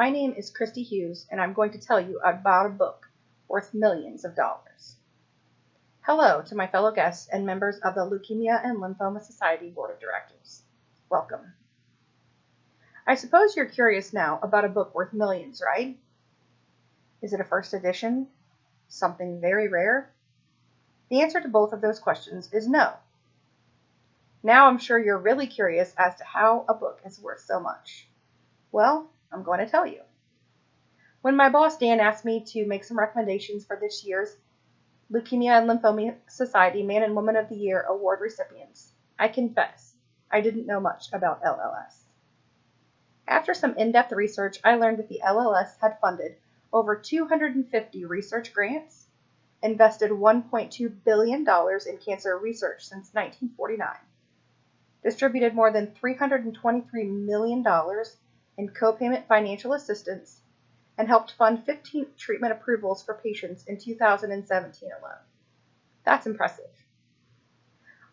My name is Christy Hughes, and I'm going to tell you about a book worth millions of dollars. Hello to my fellow guests and members of the Leukemia and Lymphoma Society Board of Directors. Welcome. I suppose you're curious now about a book worth millions, right? Is it a first edition? Something very rare? The answer to both of those questions is no. Now I'm sure you're really curious as to how a book is worth so much. Well, I'm going to tell you. When my boss Dan asked me to make some recommendations for this year's Leukemia and Lymphoma Society Man and Woman of the Year award recipients, I confess I didn't know much about LLS. After some in-depth research, I learned that the LLS had funded over 250 research grants, invested $1.2 billion in cancer research since 1949, distributed more than $323 million in co-payment financial assistance, and helped fund 15 treatment approvals for patients in 2017 alone. That's impressive.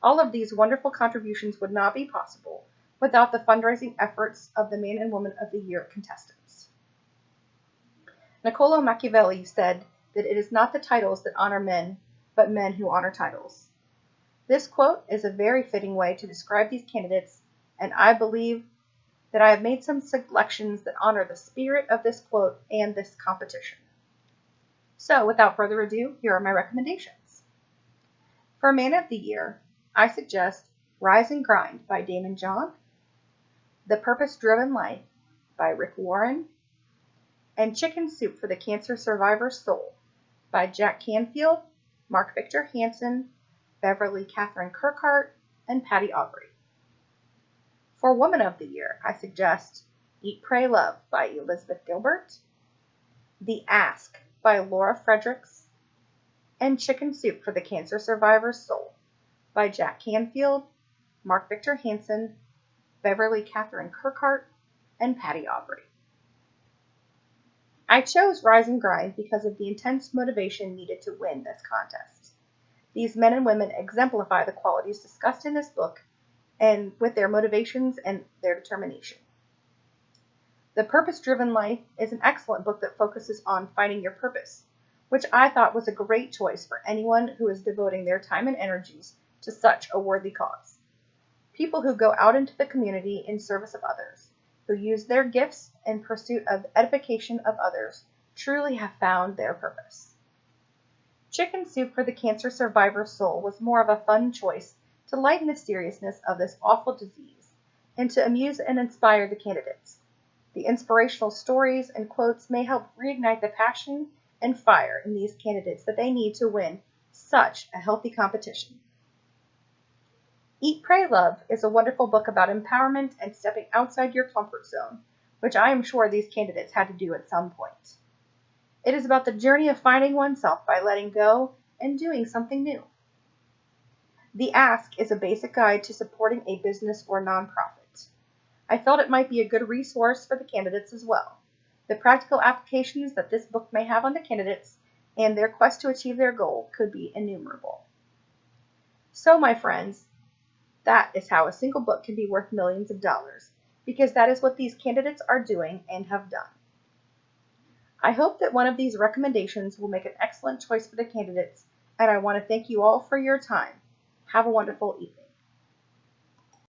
All of these wonderful contributions would not be possible without the fundraising efforts of the Man and Woman of the Year contestants. Niccolò Machiavelli said that it is not the titles that honor men, but men who honor titles. This quote is a very fitting way to describe these candidates, and I believe that I have made some selections that honor the spirit of this quote and this competition. So, without further ado, here are my recommendations. For Man of the Year, I suggest Rise and Grind by Daymond John, The Purpose-Driven Life by Rick Warren, and Chicken Soup for the Cancer Survivor's Soul by Jack Canfield, Mark Victor Hansen, Beverly Catherine Kirkhart, and Patty Aubrey. For Woman of the Year, I suggest Eat, Pray, Love by Elizabeth Gilbert, The Ask by Laura Fredericks, and Chicken Soup for the Cancer Survivor's Soul by Jack Canfield, Mark Victor Hansen, Beverly Catherine Kirkhart, and Patty Aubrey. I chose Rise and Grind because of the intense motivation needed to win this contest. These men and women exemplify the qualities discussed in this book and with their motivations and their determination. The Purpose-Driven Life is an excellent book that focuses on finding your purpose, which I thought was a great choice for anyone who is devoting their time and energies to such a worthy cause. People who go out into the community in service of others, who use their gifts in pursuit of edification of others, truly have found their purpose. Chicken Soup for the Cancer Survivor's Soul was more of a fun choice to lighten the seriousness of this awful disease and to amuse and inspire the candidates. The inspirational stories and quotes may help reignite the passion and fire in these candidates that they need to win such a healthy competition. Eat, Pray, Love is a wonderful book about empowerment and stepping outside your comfort zone, which I am sure these candidates had to do at some point. It is about the journey of finding oneself by letting go and doing something new. The Ask is a basic guide to supporting a business or nonprofit. I felt it might be a good resource for the candidates as well. The practical applications that this book may have on the candidates and their quest to achieve their goal could be innumerable. So, my friends, that is how a single book can be worth millions of dollars, because that is what these candidates are doing and have done. I hope that one of these recommendations will make an excellent choice for the candidates, and I want to thank you all for your time. Have a wonderful evening.